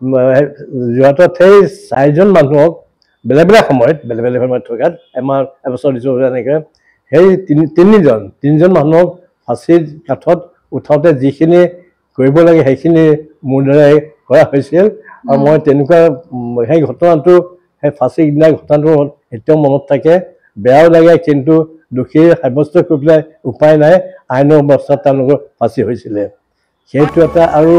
যোৰহাটত সেই 4জন মানুহক বেলেগ বেলেগ সময়ত থকাত এবছৰ দিছোঁ এনেকৈ সেই তিনিজন মানুহক ফাঁচীৰ কাঠত উঠাওঁতে যিখিনি কৰিব লাগে সেইখিনি মোৰ দ্বাৰাই কৰা হৈছিল আৰু মই তেনেকুৱা সেই ঘটনাটো সেই ফাঁচী দিনা ঘটনাটো এতিয়াও মনত থাকে বেয়াও লাগে কিন্তু দোষী সাব্যস্ত কৰি পেলাই উপায় নাই আইনৰ অৱস্থাত তেওঁলোকৰ ফাঁচী হৈছিলে সেইটো এটা আৰু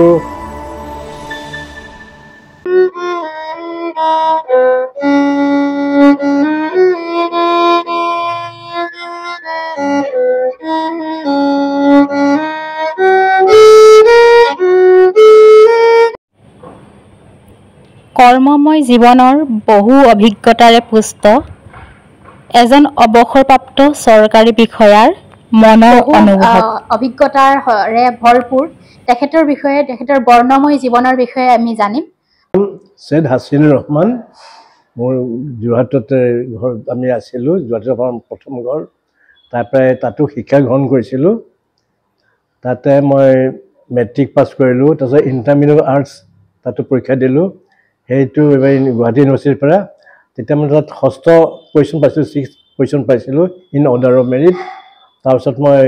কৰ্মময় জীৱনৰ বহু অভিজ্ঞতাৰে পুষ্ট এজন অৱসৰপ্ৰাপ্ত চৰকাৰী বিষয়াৰ মনৰ অনুভৱ অভিজ্ঞতাৰে ভৰপূৰ তেখেতৰ বিষয়ে তেখেতৰ বৰ্ণময় জীৱনৰ বিষয়ে আমি জানিম সৈয়দ হাছিনুৰ ৰহমান মোৰ যোৰহাটতে ঘৰ আমি আছিলোঁ যোৰহাটৰ আমাৰ প্ৰথম ঘৰ তাৰ পৰাই তাতো শিক্ষা গ্ৰহণ কৰিছিলোঁ তাতে মই মেট্ৰিক পাছ কৰিলোঁ তাৰপিছত ইণ্টাৰমিডিয়েট আৰ্টছ তাতো পৰীক্ষা দিলোঁ সেইটো এইবাৰ গুৱাহাটী ইউনিভাৰ্চিটিৰ পৰা তেতিয়া মই তাত 6ষ্ঠ পজিশ্যন পাইছিলোঁ 6th পজিশ্যন পাইছিলোঁ ইন অৰ্ডাৰ অফ মেৰিট তাৰপিছত মই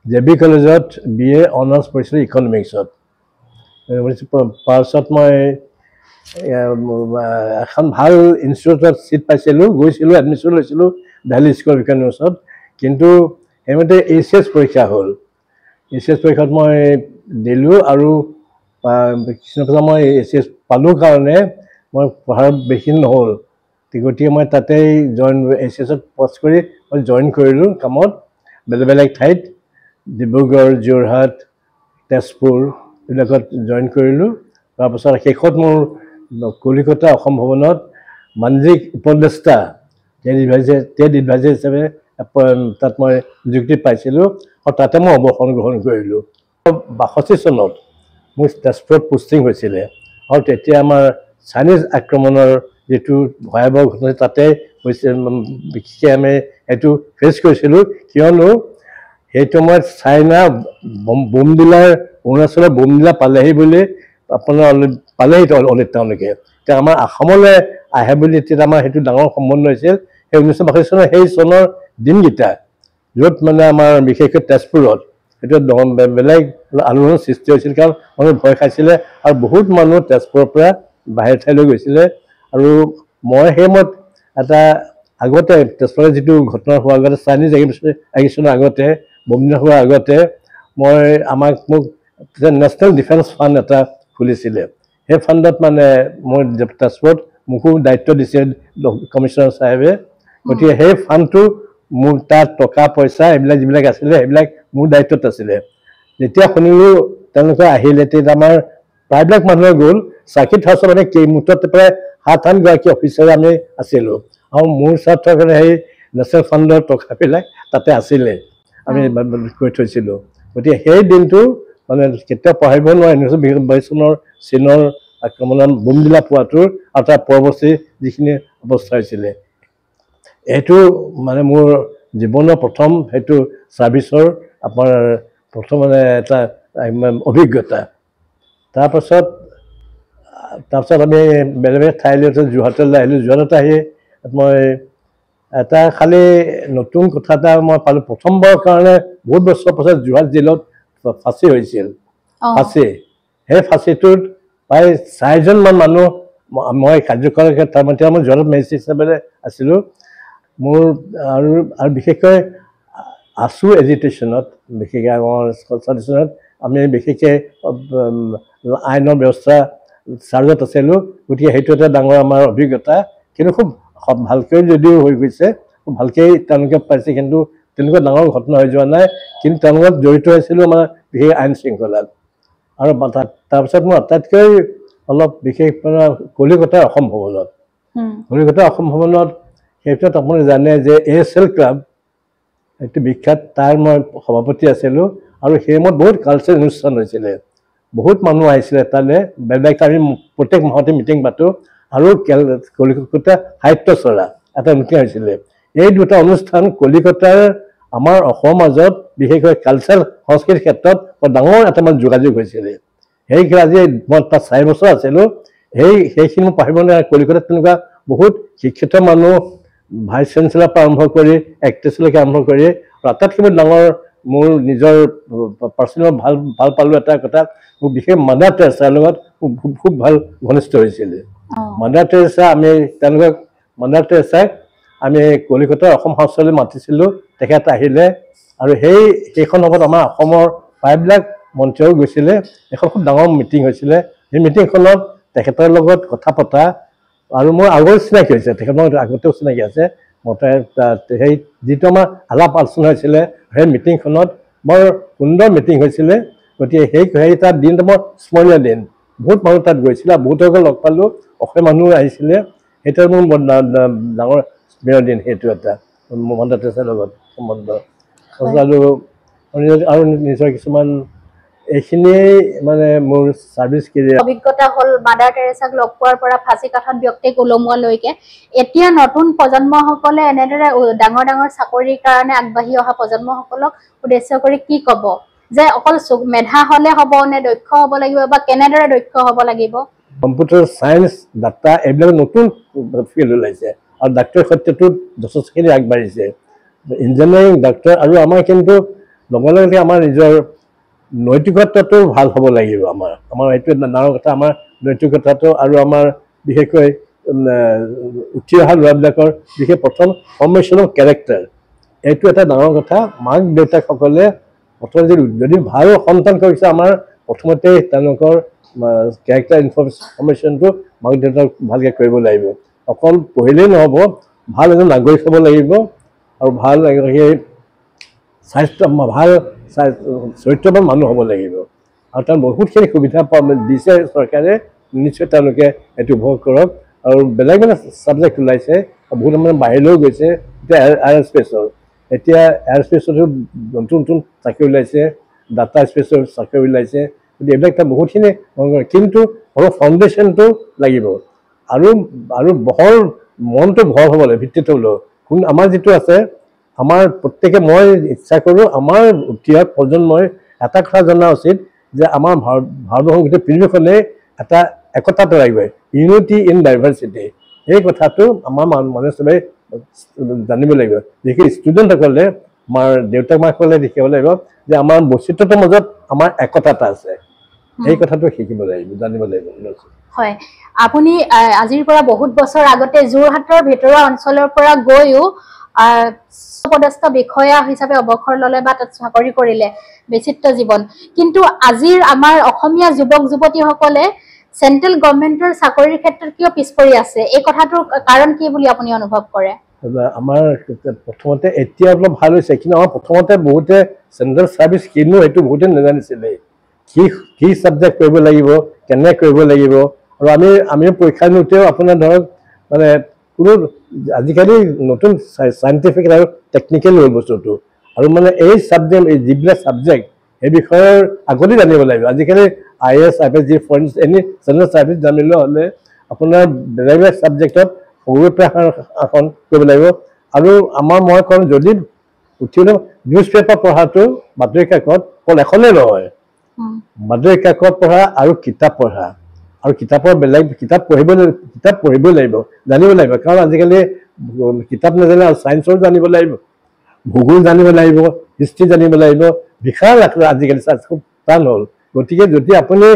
JB কলেজত BA অনাৰ্ছ পঢ়িছিলোঁ ইকনমিক্সত তাৰপিছত মই এখন ভাল ইনষ্টিটিউটত ছিট পাইছিলোঁ গৈছিলোঁ এডমিশ্যন লৈছিলোঁ দিল্লী স্কুল অফ ইকনমিক্সত কিন্তু সেইমতে HS পৰীক্ষা হ'ল HS পৰীক্ষাত মই দিলোঁ আৰু কিছুমান মই HS পালোঁ কাৰণে মই পঢ়াৰ বেছি নহ'ল গতিকে মই তাতেই HSত পাছ কৰি মই জইন কৰিলোঁ কামত বেলেগ বেলেগ ঠাইত ডিব্ৰুগড় যোৰহাট তেজপুৰ এইবিলাকত জইন কৰিলোঁ তাৰপাছত শেষত মোৰ কলিকতা অসম ভৱনত মানজিক উপদেষ্টা টেট এডভাইজাৰ হিচাপে তাত মই নিযুক্তি পাইছিলোঁ আৰু তাতে মই অৱসৰ গ্ৰহণ কৰিলোঁ 62 চনত মোৰ তেজপুৰত পোষ্টিং হৈছিলে আৰু তেতিয়া আমাৰ চাইনিজ আক্ৰমণৰ যেটো ভয়াবহ ঘটনা তাতে হৈছে বিশেষকৈ আমি এইটো ফেচ কৰিছিলোঁ কিয়নো সেই সময়ত চাইনা বোমদিলাৰ অৰুণাচলৰ বোমদিলা পালেহি বুলি আপোনাৰ পালেহি অলৰেডি তেওঁলোকে এতিয়া আমাৰ অসমলৈ আহে বুলি তেতিয়া আমাৰ সেইটো ডাঙৰ সম্বন্ধ হৈছিল সেই 1962 চনৰ সেই চনৰ দিনকেইটা য'ত মানে আমাৰ বিশেষকৈ তেজপুৰত সেইটো বেলেগ আলোড়নৰ সৃষ্টি হৈছিল কাৰণ মানুহ ভয় খাইছিলে আৰু বহুত মানুহ তেজপুৰৰ পৰা বাহিৰ ঠাইলৈ গৈছিলে আৰু মই সেই মত এটা আগতে তেজপুৰৰ যিটো ঘটনা হোৱাৰ আগতে চাইনিজ এগ্ৰেশ্যনৰ আগতে বমদিলা হোৱাৰ আগতে মই মোক নেশ্যনেল ডিফেন্স ফাণ্ড এটা খুলিছিলে সেই ফাণ্ডত মানে মই তেজপুৰত মোকো দায়িত্ব দিছে কমিশ্যনাৰ চাহেবে গতিকে সেই ফাণ্ডটো মোৰ তাত টকা পইচা এইবিলাক যিবিলাক আছিলে সেইবিলাক মোৰ দায়িত্বত আছিলে যেতিয়া শুনিলোঁ তেওঁলোকে আহিলে তেতিয়া আমাৰ প্ৰায়বিলাক মানুহে গ'ল চাৰ্কিট হাউচত আমি মুঠতে প্ৰায় 7-8 গৰাকী অফিচাৰ আমি আছিলোঁ আৰু মোৰ স্বাৰ্থৰ কাৰণে সেই নেশ্যনেল ফাণ্ডৰ টকাবিলাক তাতে আছিলে আমি কৰি থৈছিলোঁ গতিকে সেই দিনটো মানে কেতিয়াও পাহৰিব নোৱাৰি 1922 চনৰ চীনৰ আক্ৰমণৰ বোমদিলা পোৱাটোৰ আৰু তাৰ পৰৱৰ্তী যিখিনি অৱস্থা হৈছিলে এইটো মানে মোৰ জীৱনৰ প্ৰথম সেইটো ছাৰ্ভিচৰ আপোনাৰ প্ৰথম মানে এটা অভিজ্ঞতা তাৰপাছত আমি বেলেগ বেলেগ ঠাইলৈ যোৰহাটলৈ আহিলোঁ যোৰহাটত আহি মই এটা খালি নতুন কথা এটা মই পালোঁ প্ৰথমবাৰৰ কাৰণে বহুত বছৰ পাছত যোৰহাট জিলাত ফাঁচী হৈছিল ফাঁচী সেই ফাঁচীটোত প্ৰায় 4জনমান মানুহ মই কাৰ্যকৰী তাৰমানে মই যোৰহাটত মেজিষ্ট্ৰেট হিচাপে আছিলোঁ মোৰ আৰু বিশেষকৈ আছু এজিটেশ্যনত বিশেষকৈ আমাৰ আমি বিশেষকৈ আইনৰ ব্যৱস্থা চাৰ্জত আছিলোঁ গতিকে সেইটো এটা ডাঙৰ আমাৰ অভিজ্ঞতা কিন্তু খুব ভালকৈ যদিও হৈ গৈছে খুব ভালকৈ তেওঁলোকে পাইছে কিন্তু তেনেকুৱা ডাঙৰ ঘটনা হৈ যোৱা নাই কিন্তু তেওঁলোক জড়িত হৈছিলোঁ আমাৰ বিশেষ আইন শৃংখলাত আৰু তাৰপিছত মোৰ আটাইতকৈ অলপ বিশেষ কলিকতা অসম ভৱনত সেইটোত আপুনি জানে যে ASL ক্লাব এইটো বিখ্যাত তাৰ মই সভাপতি আছিলোঁ আৰু সেই সময়ত বহুত কালচাৰেল অনুষ্ঠান হৈছিলে বহুত মানুহ আহিছিলে তালৈ বেলেগ আমি প্ৰত্যেক মাহতে মিটিং পাতোঁ আৰু কলিকতা সাহিত্য চৰা এটা মিটিং হৈছিলে এই দুটা অনুষ্ঠান কলিকতাৰ আমাৰ অসমৰ মাজত বিশেষকৈ কালচাৰেল সংস্কৃতিৰ ক্ষেত্ৰত ডাঙৰ এটা যোগাযোগ হৈছিলে সেই আজি মই তাত 4 বছৰ আছিলোঁ সেইখিনি পাৰিব নে কলিকতাত তেনেকুৱা বহুত শিক্ষিত মানুহ ভাইচ চেঞ্চেলাৰ পৰা আৰম্ভ কৰি এক্ট্ৰেছলৈকে আৰম্ভ কৰি আটাইতকৈ ডাঙৰ মোৰ নিজৰ পাৰ্চনেল ভাল পালোঁ এটা কথা মোৰ বিশেষ মাদাৰ টেৰেছাৰ লগত খুব ভাল ঘনিষ্ঠ হৈছিলে মাদাৰ টেৰেছা আমি তেওঁলোকক মাদাৰ টেৰেছাক আমি কলিকতাৰ অসম হাউচলৈ মাতিছিলোঁ তেখেত আহিলে আৰু সেইখন সময়ত আমাৰ অসমৰ প্ৰায়বিলাক মন্ত্ৰীও গৈছিলে এখন খুব ডাঙৰ মিটিং হৈছিলে সেই মিটিংখনত তেখেতৰ লগত কথা পতা আৰু মোৰ আগৰ চিনাকি হৈছে তেখেত মোৰ আগতেও চিনাকি আছে সেই যিটো আমাৰ আলাপ আলোচনা হৈছিলে সেই মিটিংখনত বৰ সুন্দৰ মিটিং হৈছিলে গতিকে সেই তাত দিনটো মই স্মৰণীয় দিন বহুত মানুহ তাত গৈছিলে বহুতকে লগ পালোঁ অসমীয়া মানুহ আহিছিলে সেইটো মোৰ ডাঙৰ স্মৰণীয় দিন সেইটো এটা মাদাৰ টেৰেছাৰ লগত সম্বন্ধ আৰু নিজৰ কিছুমান এইখিনিয়েই মানে মোৰ ছাৰ্ভিচ কেৰিয়াৰ অভিজ্ঞতা হ'ল মাদাৰ টেৰেছাক লগ পোৱাৰ পৰা ফাঁচি কাঠত ব্যক্তিক ওলমোৱালৈকে এতিয়া নতুন প্ৰজন্মসকলে এনেদৰে ডাঙৰ ডাঙৰ চাকৰিৰ কাৰণে আগবাঢ়ি অহা প্ৰজন্মসকলক উদ্দেশ্য কৰি কি ক'ব যে অকল মেধা হ'লে হ'ব নে দক্ষ হ'ব লাগিব বা কেনেদৰে দক্ষ হ'ব লাগিব কম্পিউটাৰ চায়েন্স ডাটা এইবিলাক নতুন ফিল্ড ওলাইছে আৰু ডাক্তৰৰ ক্ষেত্ৰতো যথেষ্টখিনি আগবাঢ়িছে ইঞ্জিনিয়াৰিং ডাক্তৰ আৰু আমাৰ কিন্তু লগে লগে আমাৰ নিজৰ নৈতিকতাটো ভাল হ'ব লাগিব আমাৰ এইটো ডাঙৰ কথা আমাৰ নৈতিকতাটো আৰু আমাৰ বিশেষকৈ উঠি অহা ল'ৰাবিলাকৰ বিশেষ প্ৰথম ফৰ্মেশ্যন অফ কেৰেক্টাৰ এইটো এটা ডাঙৰ কথা মাক দেউতাকসকলে প্ৰথমতে যদি ভাল সন্তান কৰিছে আমাৰ প্ৰথমতে তেওঁলোকৰ কেৰেক্টাৰ ইনফৰ্মেশ্যনটো মাক দেউতাক ভালকৈ কৰিব লাগিব অকল পঢ়িলেই নহ'ব ভাল এজন নাগৰিক হ'ব লাগিব আৰু ভাল ভাল চৰিত্ৰবান মানুহ হ'ব লাগিব আৰু তাৰ বহুতখিনি সুবিধা দিছে চৰকাৰে নিশ্চয় তেওঁলোকে এইটো উপভোগ কৰক আৰু বেলেগ বেলেগ ছাবজেক্ট ওলাইছে বহুত মানে বাহিৰলৈও গৈছে এতিয়া এয়াৰস্পেচতো নতুন নতুন চাকৰি ওলাইছে ডাটা স্পেচৰ চাকৰি ওলাইছে গতিকে এইবিলাক এটা বহুতখিনি কিন্তু অলপ ফাউণ্ডেশ্যনটো লাগিব আৰু বহল মনটো ভৰ হ'ব লাগে ভিত্তিটো কোন আমাৰ যিটো আছে আমাৰ প্ৰত্যেকে মই ইচ্ছা কৰোঁ আমাৰ উঠি অহা প্ৰজন্মই এটা কথা জনা উচিত যে আমাৰ ভাৰতবৰ্ষৰ গোটেই পৃথিৱীখনে এটা একতাটো লাগিব ইউনিটি ইন ডাইভাৰ্চিটি এই কথাটো আমাৰ মানুহে চবেই জানিব লাগিব বিশেষকৈ ষ্টুডেণ্টসকলে আমাৰ দেউতাক মাকসকলে দেখিব লাগিব যে আমাৰ বৈচিত্ৰতাৰ মাজত আমাৰ একতা এটা আছে এই কথাটো শিকিব লাগিব জানিব লাগিব হয় আপুনি আজিৰ পৰা বহুত বছৰ আগতে যোৰহাটৰ ভিতৰুৱা অঞ্চলৰ পৰা গৈও পদস্থ বিষয়া হিচাপে অৱসৰ ল'লে বা তাত চাকৰি কৰিলে বিচিত্ৰ জীৱন কিন্তু আজিৰ আমাৰ অসমীয়া যুৱক যুৱতীসকলে চেন্ট্ৰেল গভৰ্ণমেণ্টৰ চাকৰিৰ ক্ষেত্ৰত কিয় পিছ পৰি আছে এই কথাটোৰ কাৰণ কি বুলি আপুনি অনুভৱ কৰে আমাৰ প্ৰথমতে এতিয়া অলপ ভাল হৈছে কিন্তু আমাৰ প্ৰথমতে বহুতে চেন্ট্ৰেল চাৰ্ভিচ কিনো সেইটো বহুতে নাজানিছিলে কি ছাবজেক্ট কৰিব লাগিব কেনে কৰিব লাগিব আৰু আমি পৰীক্ষা দিওঁতেও আপোনাৰ ধৰক মানে কোনো আজিকালি নতুন চাইণ্টিফিক আৰু টেকনিকেল হ'ল বস্তুটো আৰু মানে এই ছাবজেক্ট যিবিলাক ছাবজেক্ট সেই বিষয়ৰ আগতেই জানিব লাগিব আজিকালি IAS IPS যি ফৰেন এনি চেন্ট্ৰেল চাৰ্ভিচ জানিলে হ'লে আপোনাৰ বেলেগ বেলেগ ছাবজেক্টত সৰুৰে পৰা আসন কৰিব লাগিব আৰু মই কওঁ যদি উঠিলে নিউজ পেপাৰ পঢ়াটো বাতৰি কাকত অকল এখনেই নহয় বাতৰি কাকত পঢ়া আৰু কিতাপ পঢ়া আৰু কিতাপৰ বেলেগ কিতাপ পঢ়িবই লাগিব জানিব লাগিব কাৰণ আজিকালি কিতাপ নাজানে আৰু ছায়েন্সৰো জানিব লাগিব ভূগোল জানিব লাগিব হিষ্ট্ৰী জানিব লাগিব বিশাল আজিকালি খুব টান হ'ল গতিকে যদি আপুনি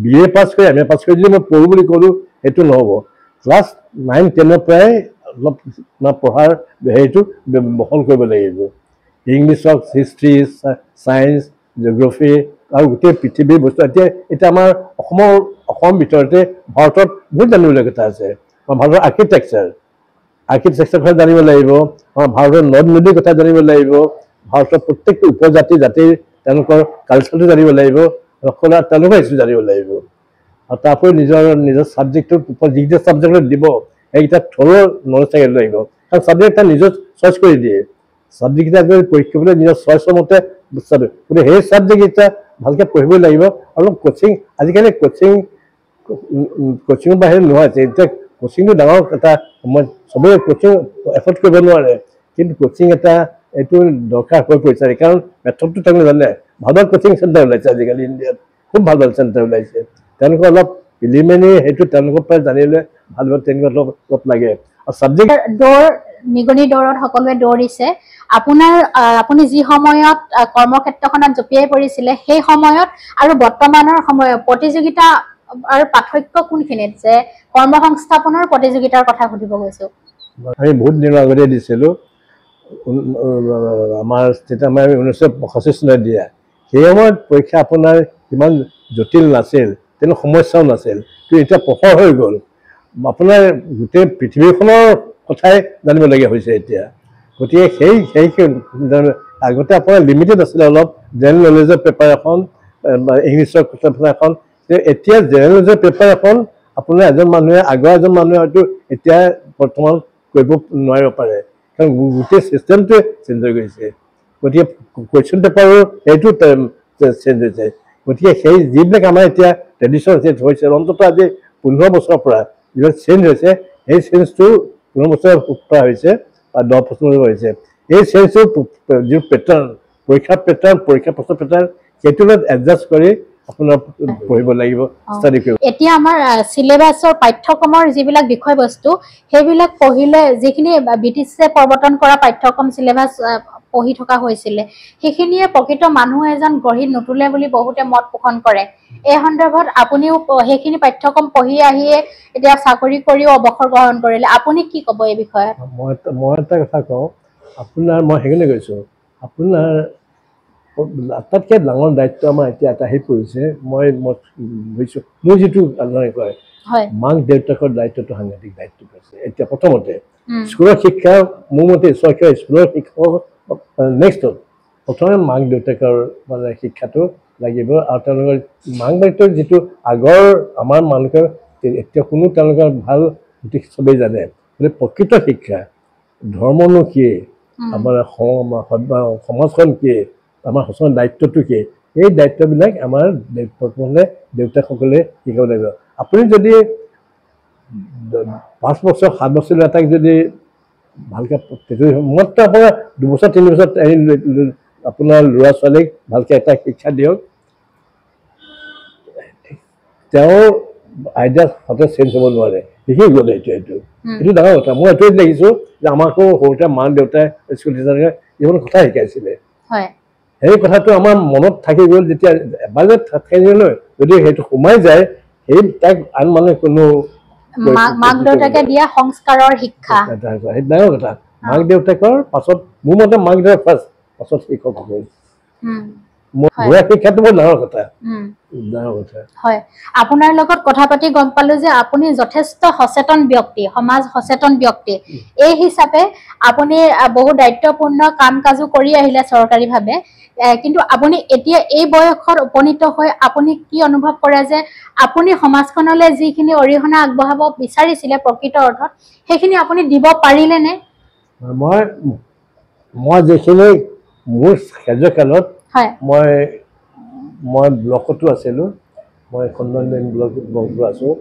BA পাছ কৰি MA পাছ কৰি যদি মই পঢ়োঁ বুলি ক'লোঁ সেইটো নহ'ব ক্লাছ 9-10 পৰাই অলপ পঢ়াৰ হেৰিটো বহল কৰিব লাগিব ইংলিছ হওক হিষ্ট্ৰী ছায়েন্স জিঅ'গ্ৰাফী আৰু গোটেই পৃথিৱীৰ বস্তু এতিয়া আমাৰ অসমৰ ভিতৰতে ভাৰতত বহুত জানিবলগীয়া কথা আছে ভাৰতৰ আৰ্কিটেকচাৰ কথা জানিব লাগিব ভাৰতৰ নদ নদীৰ কথা জানিব লাগিব ভাৰতৰ প্ৰত্যেকটো উপজাতি জাতিৰ তেওঁলোকৰ কালচাৰটো জানিব লাগিব তেওঁলোকৰ হিষ্ট্ৰী জানিব লাগিব আৰু তাৰপৰি নিজৰ ছাবজেক্টৰ ওপৰত যিকেইটা ছাবজেক্টত দিব সেইকেইটা থ'ৰ নলেজ থাকিব লাগিব কাৰণ ছাবজেক্ট এটা নিজৰ চইচ কৰি দিয়ে ছাবজেক্টকেইটা পৰীক্ষা কৰিবলৈ নিজৰ চইচৰ মতে গতিকে সেই ছাবজেক্টকেইটা ভালকৈ পঢ়িব লাগিব আৰু আজিকালি কোচিঙৰ বাহিৰে নহয় এতিয়া কোচিংটো ডাঙৰ এটা সময় চবেই কোচিং এফৰ্ড কৰিব নোৱাৰে কিন্তু কোচিং এটা এইটো দৰকাৰ হৈ পৰিছে কাৰণ মেথডটো তেওঁলোকে জানে ভাল কোচিং চেণ্টাৰ ওলাইছে আজিকালি ইণ্ডিয়াত খুব ভাল চেণ্টাৰ ওলাইছে তেওঁলোকে অলপ প্ৰিলিমিনাৰী সেইটো তেওঁলোকৰ পৰা জানিলে ভাল হ'ব, তেনেকুৱা অলপ লাগে। আৰু ছাবজেক্ট দৌৰ নিগনি দৌৰত সকলোৱে দৌৰিছে, আপুনি যি সময়ত কৰ্মক্ষেত্ৰখনত জঁপিয়াই পৰিছিলে সেই সময়ত আৰু বৰ্তমানৰ সময়ত প্ৰতিযোগিতা আৰু পাৰ্থক্য কোনখিনিত, যে কৰ্মসংস্থাপনৰ প্ৰতিযোগিতাৰ কথা সুধিব গৈছো। আমি বহুত দিনৰ আগতে দিছিলোঁ, আমাৰ যেতিয়া আমাৰ 1965 চনত দিয়া, সেই সময়ত পৰীক্ষা আপোনাৰ ইমান জটিল নাছিল, তেনে সমস্যাও নাছিল, কিন্তু এতিয়া প্ৰখৰ হৈ গ'ল। আপোনাৰ গোটেই পৃথিৱীখনৰ কথাই জানিবলগীয়া হৈছে এতিয়া। গতিকে সেই আগতে আপোনাৰ লিমিটেড আছিলে অলপ, জেনেৰেল নলেজৰ পেপাৰ এখন বা ইংলিছৰ পেপাৰ এখন, এতিয়া জেনেৰেল নলেজৰ পেপাৰ এখন আপোনাৰ এজন মানুহে এজন মানুহে হয়তো এতিয়া বৰ্তমান কৰিব নোৱাৰিব পাৰে, কাৰণ গোটেই চিষ্টেমটোৱে চেঞ্জ হৈ গৈছে। গতিকে কুৱেশ্যন পেপাৰো সেইটো চেঞ্জ হৈছে। গতিকে সেই যিবিলাক আমাৰ এতিয়া ট্ৰেডিশ্যন হৈছে, অন্ততঃ আজি 15 বছৰৰ পৰা যিবিলাক চেঞ্জ হৈছে, সেই চেঞ্জটো 15 বছৰ পৰা হৈছে বা 10 বছৰ হৈছে। এই চেঞ্জটোৰ যি পেটাৰ্ণ, পৰীক্ষাৰ প্ৰশ্ন পেটাৰ্ণ, সেইটো এডজাষ্ট কৰি আপোনাৰ পঢ়িব লাগিব, ষ্টাডি কৰিব। এতিয়া আমাৰ চিলেবাছৰ পাঠ্যক্ৰমৰ যিবিলাক বিষয়বস্তু, সেইবিলাক পঢ়িলে যিখিনি ব্ৰিটিছে প্ৰৱৰ্তন কৰা পাঠ্যক্ৰম চিলেবাছ পঢ়ি থকা হৈছিলে, সেইখিনিয়ে প্ৰকৃত মানুহ এজন গঢ়ি নুতুলে বুলি বহুতে মত পোষণ কৰে। এই সন্দৰ্ভত আপুনিও সেইখিনি পাঠ্যক্ৰম পঢ়ি আহিয়ে এতিয়া চাকৰি কৰিও অৱসৰ গ্ৰহণ কৰিলে, আপুনি কি ক'ব এই বিষয়ে? মই এটা কথা কওঁ, মই সেইকাৰণে কৈছোঁ, আপোনাৰ আটাইতকৈ ডাঙৰ দায়িত্ব আমাৰ এতিয়া এটা আহি পৰিছে। মই বুজিছোঁ, মোৰ যিটো কয় মাক দেউতাকৰ দায়িত্বটো সাংঘাতিক দায়িত্ব আছে। এতিয়া প্ৰথমতে স্কুলৰ শিক্ষা, মোৰ মতে স্কুলৰ শিক্ষক নেক্সটত প্ৰথমে মাক দেউতাকৰ মানে শিক্ষাটো লাগিব। আৰু তেওঁলোকৰ মাক দেউতাক যিটো আগৰ আমাৰ মানুহৰ এতিয়া কোনো তেওঁলোকৰ ভাল চবেই জানে, গতিকে প্ৰকৃত শিক্ষা, ধৰ্মনো কি, আমাৰ সমাজখন কি, আমাৰ সঁচা দায়িত্বটো কি, এই দায়িত্ববিলাক আমাৰ প্ৰথমতে দেউতাকসকলে শিকাব লাগিব। আপুনি যদি 5 বছৰ 7 বছৰ এটাক যদি ভালকৈ মাত্ৰ আপোনাৰ 2 বছৰ 3 বছৰ আপোনাৰ ল'ৰা ছোৱালীক ভালকৈ এটা শিক্ষা দিয়ক, তেওঁৰ আইডিয়া সদায় চেঞ্জ হ'ব নোৱাৰে, শিকি গ'লে এইটো ডাঙৰ কথা। মই এইটোৱে দেখিছোঁ যে আমাকো সৰুতে মা দেউতাই স্কুল টিচাৰে যিমান কথা শিকাইছিলে, সেই কথাটো আমাৰ মনত থাকি গ'ল। যেতিয়া এবাৰ যে থাকি গ'ল, যদি সেইটো সোমাই যায়, সেই তাক আন মানুহে কোনো মাক দেউতাকে দিয়া সংস্কাৰৰ শিক্ষা, সেইটো ডাঙৰ কথা। মাক দেউতাকৰ পাছত, মোৰ মতে মাক দেউতাক ফাৰ্ষ্ট, পাছত শিক্ষক হ'ব। শিক্ষাটো বৰ ডাঙৰ কথা। হয়, আপোনাৰ লগত কথা পাতি গম পালো যে আপুনি যথেষ্ট সচেতন ব্যক্তি, সমাজ সচেতন ব্যক্তি। এই হিচাপে আপুনি বহু দায়িত্বপূৰ্ণ কাম কাজো কৰি আহিলে চৰকাৰীভাৱে, কিন্তু আপুনি এতিয়া এই বয়সত উপনীত হৈ আপুনি কি অনুভৱ কৰে যে আপুনি সমাজখনলৈ যিখিনি অৰিহণা আগবঢ়াব বিচাৰিছিলে প্ৰকৃত অৰ্থত, সেইখিনি আপুনি দিব পাৰিলে নে? মই যিখিনি মোৰ কাৰ্যকালত মই ব্লকতো আছিলোঁ, মই খণ্ডন ব্লকতো আছোঁ,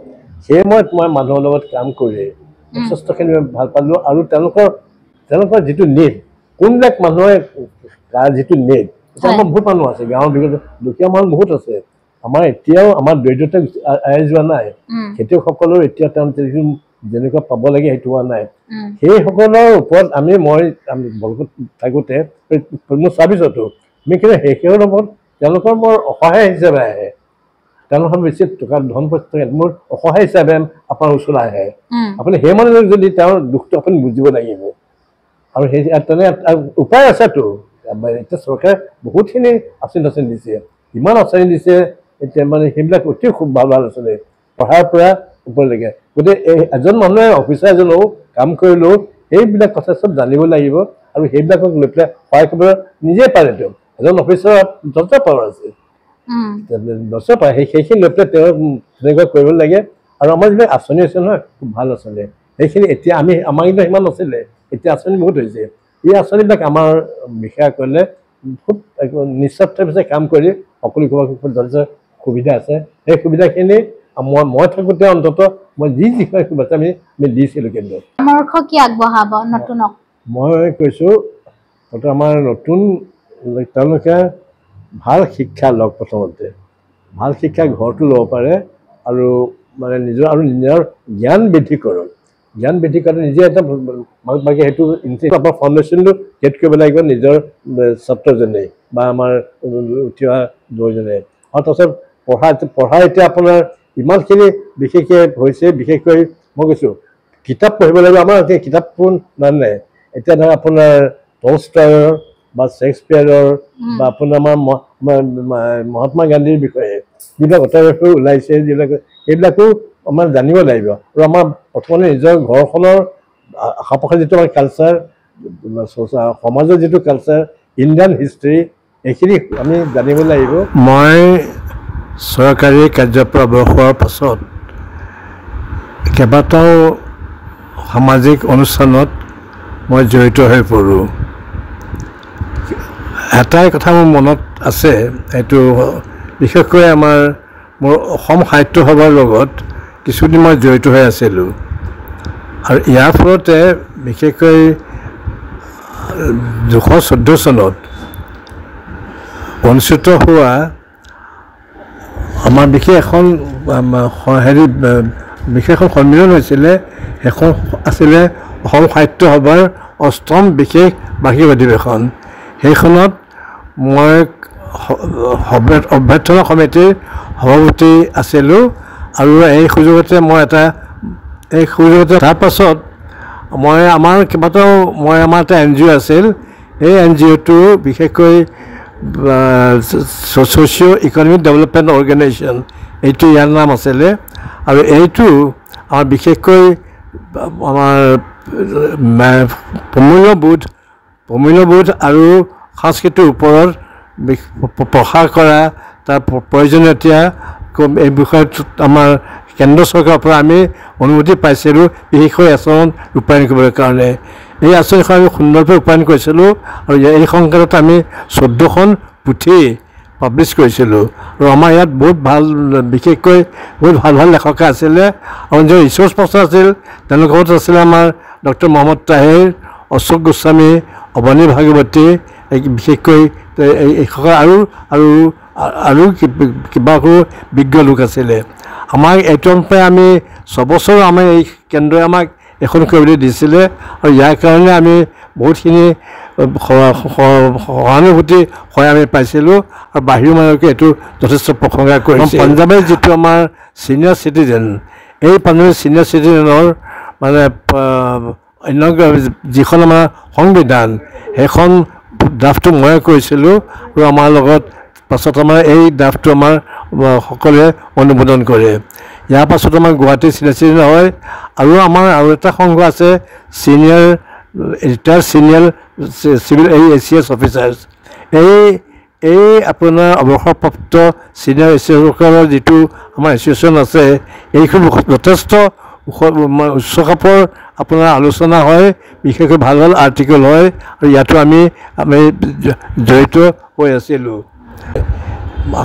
সেই সময়ত মই মানুহৰ লগত কাম কৰি যথেষ্টখিনি ভাল পালোঁ। আৰু তেওঁলোকৰ যিটো নেট, কোনবিলাক মানুহে তাৰ যিটো নেট, আমাৰ বহুত মানুহ আছে, গাঁৱৰ ভিতৰত দুখীয়া মানুহ বহুত আছে। আমাৰ এতিয়াও আমাৰ দৰিদ্ৰতা এৰাই যোৱা নাই, খেতিয়কসকলৰ এতিয়া তেওঁ যেনেকুৱা পাব লাগে সেইটো হোৱা নাই। সেইসকলৰ ওপৰত মই ব্লকত থাকোঁতে মোৰ চাৰ্ভিছতো আমি কিন্তু সেইসকলৰ ওপৰত তেওঁলোকৰ মোৰ অসহায় হিচাপে আহে, তেওঁলোকৰ বেছি টকা ধন পইচা মোৰ অসহায় হিচাপে আপোনাৰ ওচৰলৈ আহে। আপুনি সেই মানুহজনক যদি তেওঁৰ দুখটো আপুনি বুজিব লাগিব। আৰু সেই তেনে উপায় আছেতো, এতিয়া চৰকাৰে বহুতখিনি আঁচনি দিছে, ইমান আঁচনি দিছে এতিয়া মানে সেইবিলাক অতি খুব ভাল আঁচনি, পঢ়াৰ পৰা ওপৰলৈকে। গতিকে এজন মানুহে অফিচাৰ এজনেও কাম কৰিলেও সেইবিলাক কথা চব জানিব লাগিব, আৰু সেইবিলাকক লৈ পেলাই সহায় কৰিব নিজে পাৰে। তেওঁ এজন অফিচাৰ যথেষ্ট পাৱাৰ আছে, যথেষ্ট পাৰে, সেইখিনি লৈ পেলাই তেওঁ তেনেকুৱা কৰিব লাগে। আৰু আমাৰ যিবিলাক আঁচনি আছে নহয়, খুব ভাল আঁচনি, সেইখিনি এতিয়া আমাৰ কিন্তু সিমান নাছিলে, এতিয়া আঁচনি বহুত হৈছে। এই আঁচনিবিলাক আমাৰ বিষয়া কৰিলে খুব নিস্বাৰ্থভাৱে কাম কৰি সকলো যথেষ্ট সুবিধা আছে। সেই সুবিধাখিনি মই থাকোঁতে অন্ততঃ মই যিখিনি সুবিধা আমি দিছিলোঁ। কিন্তু পৰামৰ্শ কি আগবঢ়াব নতুনক? মই কৈছোঁ, আমাৰ নতুন তেওঁলোকে ভাল শিক্ষা লওক, প্ৰথমতে ভাল শিক্ষা ঘৰতো ল'ব পাৰে, আৰু মানে নিজৰ আৰু নিজৰ জ্ঞান বৃদ্ধি কৰক জ্ঞান বৃদ্ধি কৰাটো নিজে এটা বাকী সেইটো আমাৰ ফাউণ্ডেশ্যনটো ক্ৰিয়েট কৰিব লাগিব নিজৰ ছাত্ৰজনে বা আমাৰ উঠি অহা দুজনে আৰু তাৰপিছত পঢ়া এতিয়া আপোনাৰ ইমানখিনি বিশেষকৈ হৈছে বিশেষকৈ মই কৈছোঁ কিতাপ পঢ়িব লাগিব আমাৰ এতিয়া কিতাপ নাই এতিয়া ধৰক আপোনাৰ টলষ্টয়ৰ বা শ্বেক্সপিয়াৰৰ বা আপোনাৰ আমাৰ মহাত্মা গান্ধীৰ বিষয়ে যিবিলাক অতঃ ওলাইছে যিবিলাক এইবিলাকো আমাৰ জানিব লাগিব আৰু আমাৰ প্ৰথমতে নিজৰ ঘৰখনৰ আশে পাশে যিটো আমাৰ কালচাৰ সমাজৰ যিটো কালচাৰ ইণ্ডিয়ান হিষ্ট্ৰী এইখিনি আমি জানিব লাগিব মই চৰকাৰী কাৰ্যৰ পৰা অৱসৰ হোৱাৰ পাছত কেইবাটাও সামাজিক অনুষ্ঠানত মই জড়িত হৈ পৰোঁ এটাই কথা মোৰ মনত আছে এইটো বিশেষকৈ মোৰ অসম সাহিত্য সভাৰ লগত কিছুদিন মই জড়িত হৈ আছিলোঁ আৰু ইয়াৰ ফলতে বিশেষকৈ 2014 চনত অনুষ্ঠিত হোৱা আমাৰ বিশেষ এখন সন্মিলন হৈছিলে সেইখন আছিলে অসম সাহিত্য সভাৰ 8ম বিশেষ বাৰ্ষিক অধিৱেশন সেইখনত মই অভ্যৰ্থনা সমিতিৰ সভাপতি আছিলোঁ আৰু এই সুযোগতে তাৰ পাছত আমাৰ এটা NGO আছিল এই NGOটো বিশেষকৈ ছ'চিঅ' ইকনমিক ডেভেলপমেণ্ট অৰ্গেনাইজেশ্যন এইটো ইয়াৰ নাম আছিলে আৰু এইটো আমাৰ বিশেষকৈ আমাৰ প্ৰমূল্যবোধ আৰু সংস্কৃতিৰ ওপৰত প্ৰসাৰ কৰা তাৰ প্ৰয়োজনীয়তা এই বিষয়ত আমাৰ কেন্দ্ৰ চৰকাৰৰ পৰা আমি অনুমতি পাইছিলোঁ বিশেষকৈ আঁচনি ৰূপায়ণ কৰিবৰ কাৰণে এই আঁচনিখন আমি সুন্দৰভাৱে ৰূপায়ণ কৰিছিলোঁ আৰু এই সংক্ৰান্তত আমি 14খন পুথি পাব্লিছ কৰিছিলোঁ আৰু আমাৰ ইয়াত বিশেষকৈ বহুত ভাল লেখক আছিলে আৰু যিবোৰ ৰিচোৰ্চ পাৰ্চন আছিল তেওঁলোকৰ লগত আছিলে আমাৰ ডক্টৰ মহম্মদ তাহিৰ অশোক গোস্বামী অৱনী ভাগৱতী বিশেষকৈ আৰু কিবা বিজ্ঞ লোক আছিলে আমাক এইটোৰ পৰাই আমি 6 বছৰ আমাৰ এই কেন্দ্ৰই আমাক এখন কৰিবলৈ দিছিলে আৰু ইয়াৰ কাৰণে আমি বহুতখিনি সহানুভূতি আমি পাইছিলোঁ আৰু বাহিৰৰ মানুহকে এইটো যথেষ্ট প্ৰশংসা কৰিছে পাঞ্জাৱৰ যিটো আমাৰ ছিনিয়ৰ চিটিজেন এই পাঞ্জাৱী ছিনিয়ৰ চিটিজেনৰ মানে যিখন আমাৰ সংবিধান সেইখন ড্ৰাফ্টটো মই কৰিছিলোঁ আৰু আমাৰ লগত পাছত আমাৰ এই ড্ৰাফ্টটো আমাৰ সকলোৱে অনুমোদন কৰে ইয়াৰ পাছত আমাৰ গুৱাহাটী ছিনিয়ৰ চিটিজেন হয় আৰু আমাৰ আৰু এটা সংঘ আছে retired senior civil ACS officers এই আপোনাৰ অৱসৰপ্ৰাপ্ত ছিনিয়ৰ ACSসকলৰ যিটো আমাৰ এছ'চিয়েশ্যন আছে এইখন যথেষ্ট উচ্চখাপৰ আপোনাৰ আলোচনা হয় বিশেষকৈ ভাল আৰ্টিকেল হয় আৰু ইয়াতো আমি জড়িত হৈ আছিলোঁ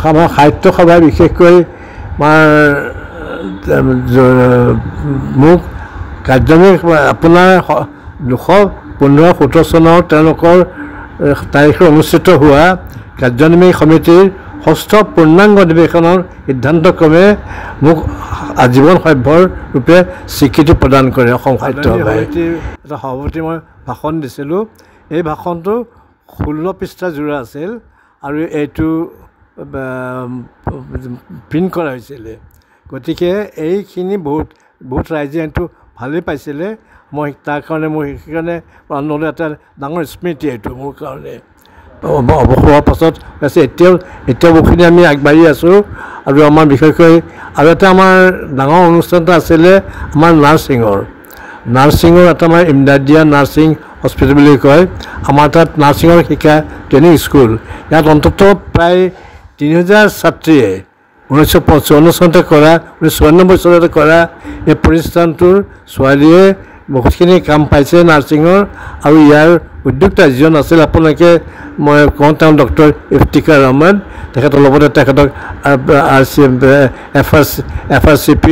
আমাৰ সাহিত্য সভাই বিশেষকৈ মোক কাৰ্যনিৰ্বাহী আপোনাৰ 2015-17 চনৰ তেওঁলোকৰ তাৰিখে অনুষ্ঠিত হোৱা কাৰ্যনিৰ্বাহী সমিতিৰ 6ষ্ঠ পূৰ্ণাংগ অধিৱেশনৰ সিদ্ধান্তক্ৰমে মোক আজীৱন সভ্যৰ ৰূপে স্বীকৃতি প্ৰদান কৰে অসম সাহিত্য সভাই এটা সভাপতি মই ভাষণ দিছিলোঁ এই ভাষণটো 16 পৃষ্ঠা জোৰা আছিল আৰু এইটো প্ৰিণ্ট কৰা হৈছিলে গতিকে এইখিনি বহুত ৰাইজে এইটো ভালেই পাইছিলে মই তাৰ কাৰণে সেইকাৰণে আনন্দ এটা ডাঙৰ স্মৃতি এইটো মোৰ কাৰণে অৱসৰ হোৱাৰ পাছত এতিয়াও বহুখিনি আমি আগবাঢ়ি আছোঁ আৰু আমাৰ বিশেষকৈ আৰু এটা আমাৰ ডাঙৰ অনুষ্ঠান এটা আছিলে আমাৰ নাৰ্ছিঙৰ এটা আমাৰ ইমদাদিয়া নাৰ্ছিং হস্পিটেল বুলি কয় আমাৰ তাত নাৰ্ছিঙৰ শিক্ষা ট্ৰেইনিং স্কুল ইয়াত অন্ততঃ প্ৰায় 3000 ছাত্ৰীয়ে 1955 চনতে কৰা 1994 চনতে কৰা এই প্ৰতিষ্ঠানটোৰ ছোৱালীয়ে বহুতখিনি কাম পাইছে নাৰ্ছিঙৰ আৰু ইয়াৰ উদ্যোক্তা যিজন আছিল আপোনালোকে মই কওঁ তেওঁ ডক্টৰ ইফতিকাৰ ৰহমান তেখেতৰ লগতে তেখেতক FRCP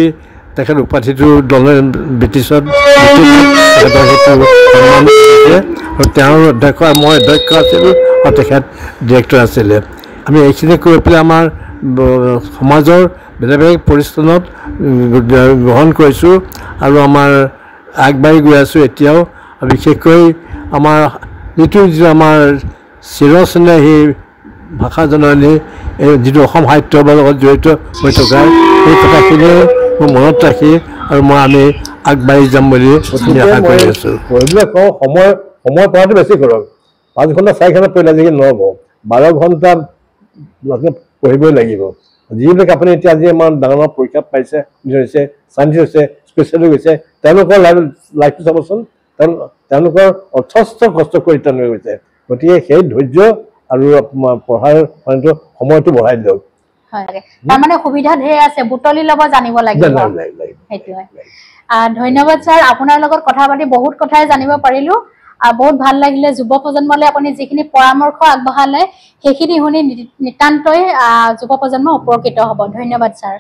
তেখেত উপাধিটো দলে ব্ৰিটিছত তেখেতৰ সেইটো আৰু তেওঁৰ অধ্যক্ষ মই অধ্যক্ষ আছিলোঁ আৰু তেখেত ডিৰেক্টৰ আছিলে আমি এইখিনি কৰি পেলাই আমাৰ সমাজৰ বেলেগ বেলেগ প্ৰতিষ্ঠানত গ্ৰহণ কৰিছোঁ আৰু আমাৰ আগবাঢ়ি গৈ আছোঁ এতিয়াও। বিশেষকৈ আমাৰ যিটো আমাৰ চিৰস্নেহী ভাষা জননী যিটো অসম সাহিত্যৰ লগত জড়িত হৈ থকা সেই কথাখিনি মোৰ মনত ৰাখি আৰু আমি আগবাঢ়ি যাম বুলি আশা কৰি আছোঁ। পঢ়িবলৈ কওঁ সময় পঢ়াটো বেছি কৰক। 5 ঘণ্টা 4 ঘণ্টা পঢ়িলে আজিকালি নহ'ব, 12 ঘণ্টা পঢ়িবই লাগিব। যিবিলাক আপুনি এতিয়া আজি আমাৰ ডাঙৰ পৰীক্ষা পাইছে, হৈছে চাইন্টিষ্ট হৈছে, স্পেচিয়েলিষ্ট হৈছে, তেওঁলোকৰ লাইফটো চাবচোন, তেওঁলোকৰ অথস্থ কষ্ট কৰি তেওঁলোকে গৈছে। গতিকে সেই ধৈৰ্য আৰু পঢ়াৰ সময়টো বঢ়াই দিয়ক। তাৰমানে সুবিধা ঢেৰ আছে, বুটলি ল'ব জানিব লাগিব। সেইটোৱে। ধন্যবাদ ছাৰ, আপোনাৰ লগত কথা পাতি বহুত কথাই জানিব পাৰিলোঁ। বহুত ভাল লাগিলে। যুৱ প্ৰজন্মলৈ আপুনি যিখিনি পৰামৰ্শ আগবঢ়ালে সেইখিনি শুনি নিতান্তই যুৱ প্ৰজন্ম উপকৃত হ'ব। ধন্যবাদ ছাৰ।